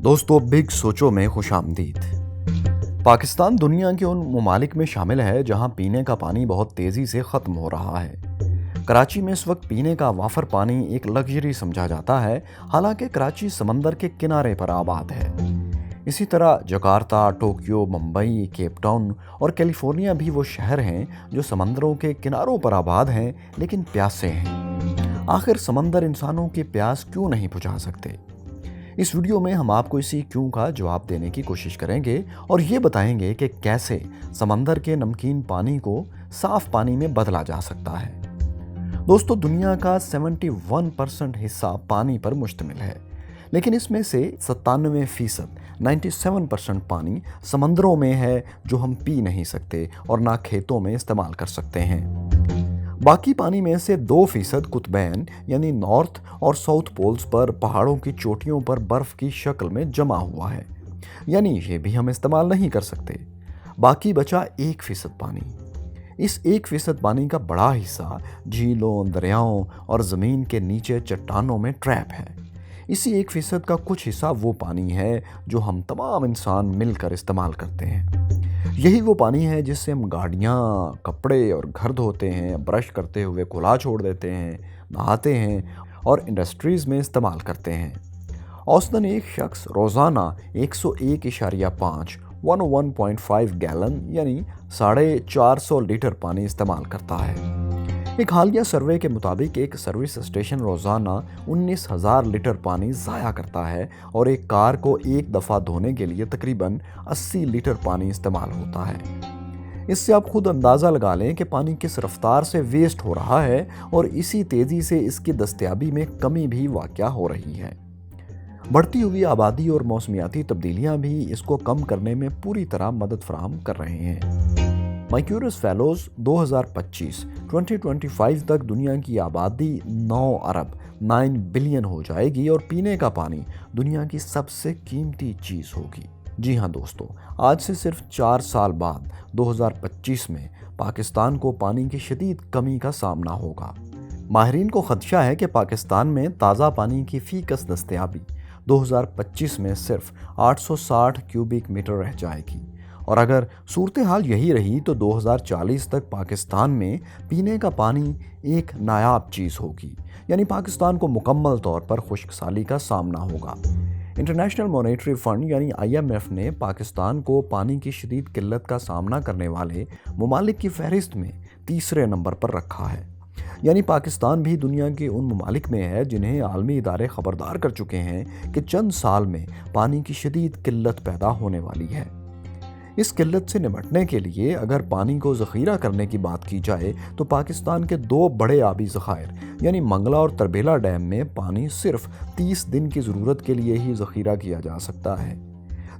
دوستو بگ سوچو میں خوش آمدید۔ پاکستان دنیا کے ان ممالک میں شامل ہے جہاں پینے کا پانی بہت تیزی سے ختم ہو رہا ہے۔ کراچی میں اس وقت پینے کا وافر پانی ایک لگژری سمجھا جاتا ہے، حالانکہ کراچی سمندر کے کنارے پر آباد ہے۔ اسی طرح Jakarta, Tokyo, Mumbai, Cape Town اور کیلیفورنیا بھی وہ شہر ہیں جو سمندروں کے کناروں پر آباد ہیں لیکن پیاسے ہیں۔ آخر سمندر انسانوں کی پیاس کیوں نہیں بجھا سکتے؟ اس ویڈیو میں ہم آپ کو اسی کیوں کا جواب دینے کی کوشش کریں گے اور یہ بتائیں گے کہ کیسے سمندر کے نمکین پانی کو صاف پانی میں بدلا جا سکتا ہے۔ دوستو، دنیا کا 71% حصہ پانی پر مشتمل ہے، لیکن اس میں سے 97% پانی سمندروں میں ہے جو ہم پی نہیں سکتے اور نہ کھیتوں میں استعمال کر سکتے ہیں۔ باقی پانی میں سے 2% قطبین یعنی نارتھ اور ساؤتھ پولز پر پہاڑوں کی چوٹیوں پر برف کی شکل میں جمع ہوا ہے، یعنی یہ بھی ہم استعمال نہیں کر سکتے۔ باقی بچا 1% پانی۔ اس 1% پانی کا بڑا حصہ جھیلوں، دریاؤں اور زمین کے نیچے چٹانوں میں ٹریپ ہے۔ اسی 1% کا کچھ حصہ وہ پانی ہے جو ہم تمام انسان مل کر استعمال کرتے ہیں۔ یہی وہ پانی ہے جس سے ہم گاڑیاں، کپڑے اور گھر دھوتے ہیں، برش کرتے ہوئے کھلا چھوڑ دیتے ہیں، نہاتے ہیں اور انڈسٹریز میں استعمال کرتے ہیں۔ اوسطاً ایک شخص روزانہ 101.5 101.5 گیلن یعنی 450 لیٹر پانی استعمال کرتا ہے۔ ایک حالیہ سروے کے مطابق ایک سروس اسٹیشن روزانہ 19,000 لیٹر پانی ضائع کرتا ہے اور ایک کار کو ایک دفعہ دھونے کے لیے تقریباً 80 لیٹر پانی استعمال ہوتا ہے۔ اس سے آپ خود اندازہ لگا لیں کہ پانی کس رفتار سے ویسٹ ہو رہا ہے اور اسی تیزی سے اس کی دستیابی میں کمی بھی واقع ہو رہی ہے۔ بڑھتی ہوئی آبادی اور موسمیاتی تبدیلیاں بھی اس کو کم کرنے میں پوری طرح مدد فراہم کر رہے ہیں۔ مائیکیورس فیلوز 2025 تک دنیا کی آبادی 9 ارب 9 بلین ہو جائے گی اور پینے کا پانی دنیا کی سب سے قیمتی چیز ہوگی۔ جی ہاں دوستو، آج سے صرف 4 سال بعد 2025 میں پاکستان کو پانی کی شدید کمی کا سامنا ہوگا۔ ماہرین کو خدشہ ہے کہ پاکستان میں تازہ پانی کی فی کس دستیابی 2025 میں صرف 860 کیوبک میٹر رہ جائے گی، اور اگر صورتحال یہی رہی تو 2040 تک پاکستان میں پینے کا پانی ایک نایاب چیز ہوگی، یعنی پاکستان کو مکمل طور پر خشک سالی کا سامنا ہوگا۔ انٹرنیشنل مانیٹری فنڈ یعنی IMF نے پاکستان کو پانی کی شدید قلت کا سامنا کرنے والے ممالک کی فہرست میں تیسرے نمبر پر رکھا ہے، یعنی پاکستان بھی دنیا کے ان ممالک میں ہے جنہیں عالمی ادارے خبردار کر چکے ہیں کہ چند سال میں پانی کی شدید قلت پیدا ہونے والی ہے۔ اس قلت سے نمٹنے کے لیے اگر پانی کو ذخیرہ کرنے کی بات کی جائے تو پاکستان کے 2 بڑے آبی ذخائر یعنی منگلا اور تربیلا ڈیم میں پانی صرف 30 دن کی ضرورت کے لیے ہی ذخیرہ کیا جا سکتا ہے،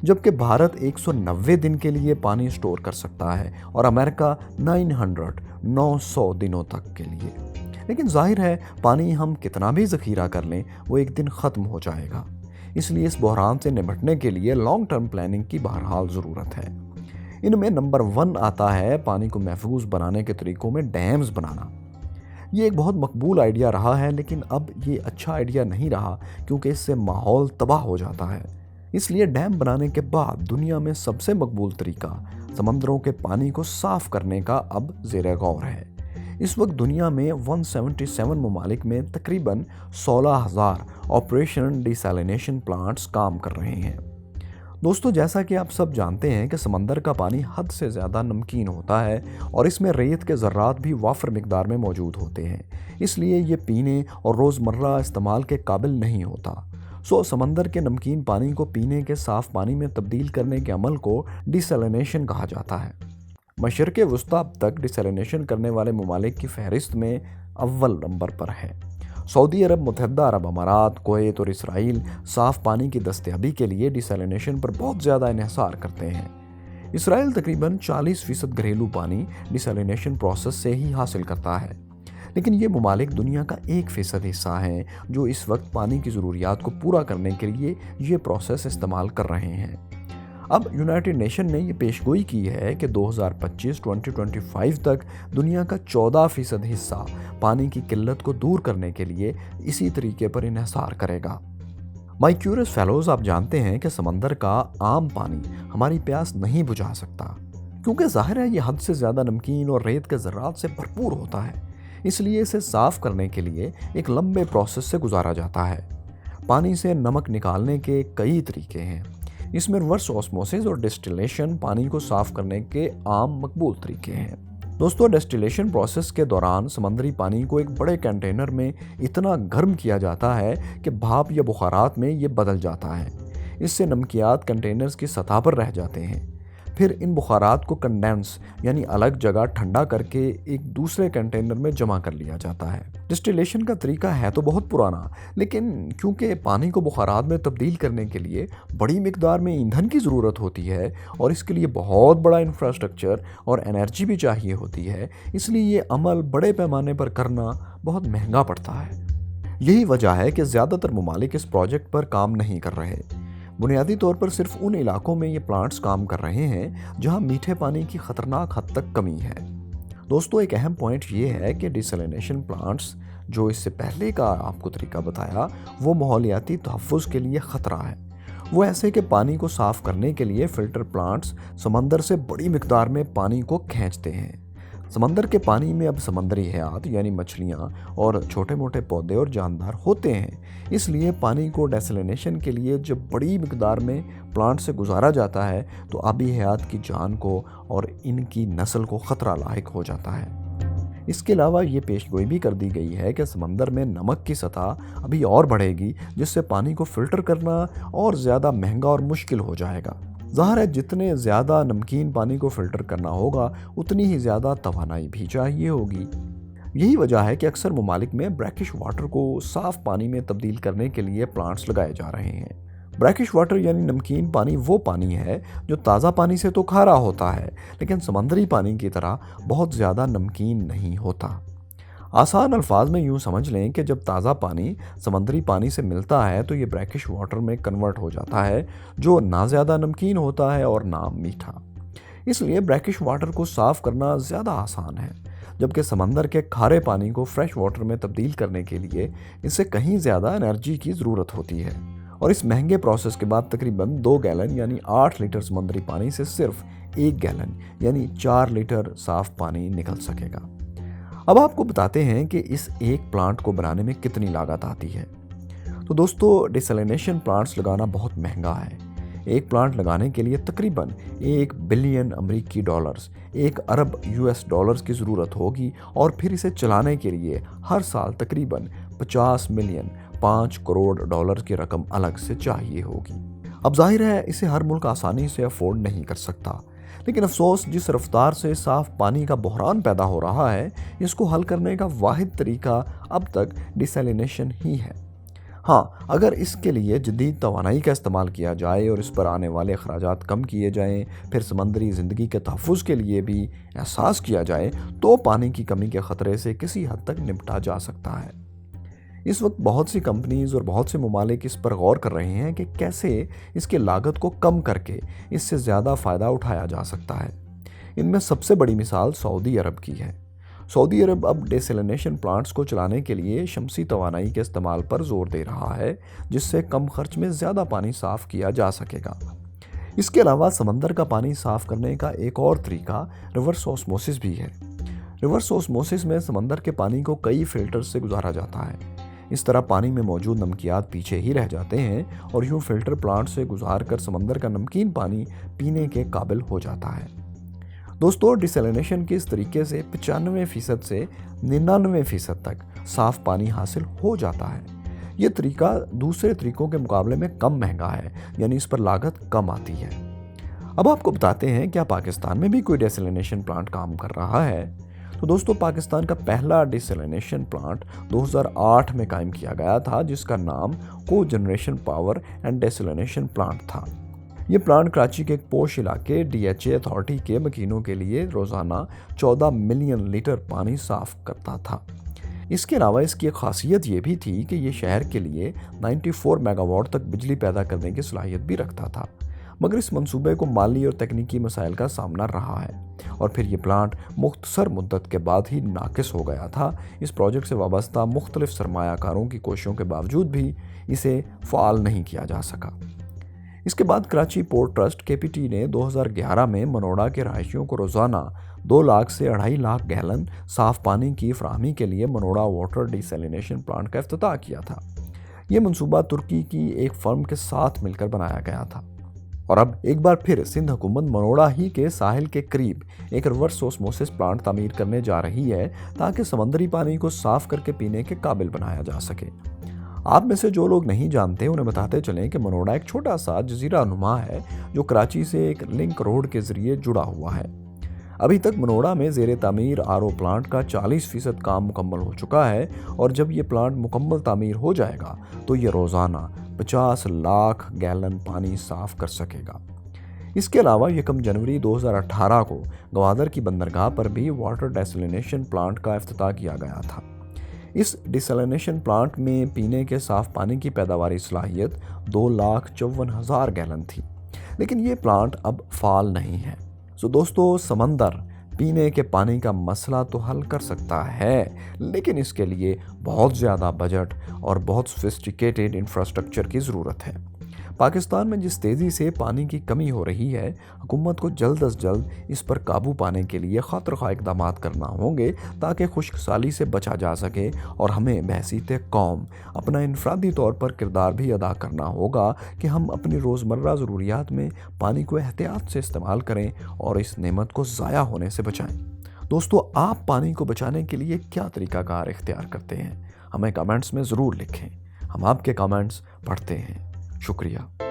جبکہ بھارت 190 دن کے لیے پانی سٹور کر سکتا ہے اور امریکہ 900 دنوں تک کے لیے۔ لیکن ظاہر ہے پانی ہم کتنا بھی ذخیرہ کر لیں وہ ایک دن ختم ہو جائے گا، اس لیے اس بحران سے نمٹنے کے لیے لانگ ٹرم پلاننگ کی بہرحال ضرورت ہے۔ ان میں نمبر 1 آتا ہے پانی کو محفوظ بنانے کے طریقوں میں ڈیمز بنانا۔ یہ ایک بہت مقبول آئیڈیا رہا ہے، لیکن اب یہ اچھا آئیڈیا نہیں رہا کیونکہ اس سے ماحول تباہ ہو جاتا ہے۔ اس لیے ڈیم بنانے کے بعد دنیا میں سب سے مقبول طریقہ سمندروں کے پانی کو صاف کرنے کا اب زیر غور ہے۔ اس وقت دنیا میں 177 ممالک میں تقریباً 16,000 آپریشن ڈیسیلینیشن پلانٹس کام کر رہے ہیں۔ دوستو، جیسا کہ آپ سب جانتے ہیں کہ سمندر کا پانی حد سے زیادہ نمکین ہوتا ہے اور اس میں ریت کے ذرات بھی وافر مقدار میں موجود ہوتے ہیں، اس لیے یہ پینے اور روزمرہ استعمال کے قابل نہیں ہوتا۔ سمندر کے نمکین پانی کو پینے کے صاف پانی میں تبدیل کرنے کے عمل کو ڈیسیلینیشن کہا جاتا ہے۔ مشرق وسطیٰ اب تک ڈیسیلینیشن کرنے والے ممالک کی فہرست میں اول نمبر پر ہے۔ سعودی عرب، متحدہ عرب امارات، کویت اور اسرائیل صاف پانی کی دستیابی کے لیے ڈیسیلینیشن پر بہت زیادہ انحصار کرتے ہیں۔ اسرائیل تقریباً 40% گھریلو پانی ڈیسیلینیشن پروسیس سے ہی حاصل کرتا ہے، لیکن یہ ممالک دنیا کا 1% حصہ ہیں جو اس وقت پانی کی ضروریات کو پورا کرنے کے لیے یہ پروسیس استعمال کر رہے ہیں۔ اب یونائٹڈ نیشن نے یہ پیشگوئی کی ہے کہ 2025 تک دنیا کا 14% حصہ پانی کی قلت کو دور کرنے کے لیے اسی طریقے پر انحصار کرے گا۔ माय क्यूरियस फेलोज, आप जानते हैं कि समंदर का आम पानी हमारी प्यास नहीं बुझा सकता, क्योंकि ज़ाहिर है ये हद से ज़्यादा नमकीन और रेत के ज़र्रात से भरपूर होता है। इसलिए इसे साफ़ करने के लिए एक लंबे प्रोसेस से गुजारा जाता है। पानी से नमक निकालने के कई तरीके हैं। इसमें रिवर्स ऑस्मोसिस और डिस्टिलेशन पानी को साफ़ करने के आम मकबूल तरीके हैं। दोस्तों, डिस्टिलेशन प्रोसेस के दौरान समुद्री पानी को एक बड़े कंटेनर में इतना गर्म किया जाता है कि भाप या बुखारात में ये बदल जाता है। इससे नमकियात कंटेनर्स की सतह पर रह जाते हैं। फिर इन बुखारात को कंडेंस यानी अलग जगह ठंडा करके एक दूसरे कंटेनर में जमा कर लिया जाता है। डिस्टिलेशन का तरीका है तो बहुत पुराना, लेकिन क्योंकि पानी को बुखारात में तब्दील करने के लिए बड़ी मिकदार में ईंधन की ज़रूरत होती है और इसके लिए बहुत बड़ा इंफ्रास्ट्रक्चर और एनर्जी भी चाहिए होती है, इसलिए ये अमल बड़े पैमाने पर करना बहुत महंगा पड़ता है। यही वजह है कि ज़्यादातर ममालिक इस प्रोजेक्ट पर काम नहीं कर रहे। बुनियादी तौर पर सिर्फ उन इलाकों में ये प्लांट्स काम कर रहे हैं जहां मीठे पानी की ख़तरनाक हद तक कमी है। दोस्तों, एक अहम पॉइंट ये है कि डिसैलिनेशन प्लांट्स, जो इससे पहले का आपको तरीका बताया, वो माहौलियाती तहफ़्फ़ुज़ के लिए ख़तरा है। वो ऐसे कि पानी को साफ़ करने के लिए फ़िल्टर प्लांट्स समंदर से बड़ी मिकदार में पानी को खींचते हैं। समंदर के पानी में अब समंदरी हयात यानी मछलियाँ और छोटे मोटे पौधे और जानदार होते हैं। इसलिए पानी को डेसलिनेशन के लिए जब बड़ी मिकदार में प्लांट से गुजारा जाता है तो आबी हयात की जान को और इनकी नस्ल को ख़तरा लाहिक हो जाता है। इसके अलावा ये पेशगोई भी कर दी गई है कि समंदर में नमक की सतह अभी और बढ़ेगी, जिससे पानी को फ़िल्टर करना और ज़्यादा महंगा और मुश्किल हो जाएगा। ज़ाहिर है जितने ज़्यादा नमकीन पानी को फ़िल्टर करना होगा उतनी ही ज़्यादा तवानाई भी चाहिए होगी। यही वजह है कि अक्सर ममालिक में ब्रैकिश वाटर को साफ़ पानी में तब्दील करने के लिए प्लांट्स लगाए जा रहे हैं। ब्रैकिश वाटर यानी नमकीन पानी वो पानी है जो ताज़ा पानी से तो खारा होता है, लेकिन समंदरी पानी की तरह बहुत ज़्यादा नमकीन नहीं होता। आसान अल्फाज में यूँ समझ लें कि जब ताज़ा पानी समंदरी पानी से मिलता है तो ये ब्रैकिश वाटर में कन्वर्ट हो जाता है, जो ना ज़्यादा नमकीन होता है और ना मीठा। इसलिए ब्रैकिश वाटर को साफ़ करना ज़्यादा आसान है, जबकि समंदर के खारे पानी को फ्रेश वाटर में तब्दील करने के लिए इससे कहीं ज़्यादा एनर्जी की ज़रूरत होती है। और इस महंगे प्रोसेस के बाद तकरीबन 2 गैलन यानी 8 लीटर समंदरी पानी से सिर्फ 1 गैलन यानी 4 लीटर साफ़ पानी निकल सकेगा। अब आपको बताते हैं कि इस एक प्लांट को बनाने में कितनी लागत आती है। तो दोस्तों, डिसैलिनेशन प्लांट्स लगाना बहुत महंगा है। एक प्लांट लगाने के लिए तकरीबन 1 बिलियन अमेरिकी डॉलर्स, 1 अरब यूएस डॉलर्स की ज़रूरत होगी और फिर इसे चलाने के लिए हर साल तकरीबन 50 मिलियन 5 करोड़ डॉलर की रकम अलग से चाहिए होगी। अब जाहिर है इसे हर मुल्क आसानी से अफोर्ड नहीं कर सकता, लेकिन अफसोस जिस रफ्तार से साफ़ पानी का बहरान पैदा हो रहा है, इसको हल करने का वाहिद तरीका अब तक डिसैलिनेशन ही है। हाँ, अगर इसके लिए जदीद तवानाई का इस्तेमाल किया जाए और इस पर आने वाले अखराजात कम किए जाएँ, फिर समंदरी ज़िंदगी के तहफ़्फ़ुज़ के लिए भी एहसास किया जाए, तो पानी की कमी के ख़तरे से किसी हद तक निपटा जा सकता है। इस वक्त बहुत सी कंपनीज़ और बहुत से ममालिक इस पर गौर कर रहे हैं कि कैसे इसके लागत को कम करके इससे ज़्यादा फ़ायदा उठाया जा सकता है। इनमें सबसे बड़ी मिसाल सऊदी अरब की है। सऊदी अरब अब डिसैलिनेशन प्लांट्स को चलाने के लिए शमसी तवानाई के इस्तेमाल पर जोर दे रहा है, जिससे कम खर्च में ज़्यादा पानी साफ़ किया जा सकेगा। इसके अलावा समंदर का पानी साफ़ करने का एक और तरीका रिवर्स ऑस्मोसिस भी है। रिवर्स ऑस्मोसिस में समंदर के पानी को कई फ़िल्टर से गुजारा जाता है। इस तरह पानी में मौजूद नमकियात पीछे ही रह जाते हैं और यूँ फ़िल्टर प्लांट से गुजार कर समंदर का नमकीन पानी पीने के काबिल हो जाता है। दोस्तों, डिसैलिनेशन के इस तरीके से 95% से 99% तक साफ़ पानी हासिल हो जाता है। ये तरीका दूसरे तरीकों के मुकाबले में कम महंगा है, यानी इस पर लागत कम आती है। अब आपको बताते हैं क्या पाकिस्तान में भी कोई डिसैलिनेशन प्लांट काम कर रहा है। तो दोस्तों, पाकिस्तान का पहला डिसैलिनेशन प्लांट 2008 में कायम किया गया था, जिसका नाम cogeneration power and desalination plant था। ये प्लांट कराची के एक पोश इलाके DHA अथॉरिटी के मकीनों के लिए रोज़ाना 14 मिलियन लीटर पानी साफ़ करता था। इसके अलावा इसकी एक खासियत ये भी थी कि ये शहर के लिए 94 मेगावाट तक बिजली पैदा करने की सलाहियत भी रखता था। मगर इस मंसूबे को माली और तकनीकी मसाइल का सामना रहा है और फिर ये प्लांट मुख्तसर मुद्दत के बाद ही नाकिस हो गया था। इस प्रोजेक्ट से वाबस्ता मुख्तलिफ सरमायाकारों की कोशिशों के बावजूद भी इसे फ़ाल नहीं किया जा सका। इसके बाद कराची पोर्ट ट्रस्ट KPT ने 2011 में मनोड़ा के रहायशियों को रोज़ाना 2 लाख से 2.5 लाख गैलन साफ़ पानी की फराहमी के लिए मनोड़ा वाटर डिसैलिनेशन प्लांट का इफ्तिताह किया था। ये मंसूबा तुर्की की एक फर्म के साथ मिलकर बनाया गया था और अब एक बार फिर सिंध हुकूमत मनोड़ा ही के साहिल के करीब एक रिवर्स ऑस्मोसिस प्लांट तामीर करने जा रही है ताकि समंदरी पानी को साफ़ करके पीने के काबिल बनाया जा सके। आप में से जो लोग नहीं जानते उन्हें बताते चलें कि मनोड़ा एक छोटा सा जजीरा नुमा है जो कराची से एक लिंक रोड के ज़रिए जुड़ा हुआ है। अभी तक मनोड़ा में ज़ेर तामीर RO प्लांट का 40% काम मुकम्मल हो चुका है और जब ये प्लांट मुकम्मल तामीर हो जाएगा तो ये रोज़ाना 50 लाख गैलन पानी साफ़ कर सकेगा। इसके अलावा 1 जनवरी 2018 को गवादर की बंदरगाह पर भी वाटर डिसैलिनेशन प्लांट का इफ्तिताह किया गया था। इस डिसैलिनेशन प्लांट में पीने के साफ़ पानी की पैदावारी सलाहियत 2,54,000 गैलन थी, लेकिन ये प्लांट अब फ़ाल नहीं है। सो दोस्तों, समंदर पीने के पानी का मसला तो हल कर सकता है, लेकिन इसके लिए बहुत ज़्यादा बजट और बहुत सोफिस्टिकेटेड इंफ्रास्ट्रक्चर की ज़रूरत है। पाकिस्तान में जिस तेज़ी से पानी की कमी हो रही है, हुकूमत को जल्द अज जल्द इस पर काबू पाने के लिए खातिर-ख्वाह इक़दाम करना होंगे ताकि खुश्कसाली से बचा जा सके और हमें बहसीत कौम अपना इनफरादी तौर पर किरदार भी अदा करना होगा कि हम अपनी रोज़मर्रा ज़रूरियात में पानी को एहतियात से इस्तेमाल करें और इस नेमत को ज़ाया होने से बचाएं। दोस्तों, आप पानी को बचाने के लिए क्या तरीक़ाकार इख्तियार करते हैं? हमें कमेंट्स में ज़रूर लिखें, हम आपके कमेंट्स पढ़ते हैं। शुक्रिया।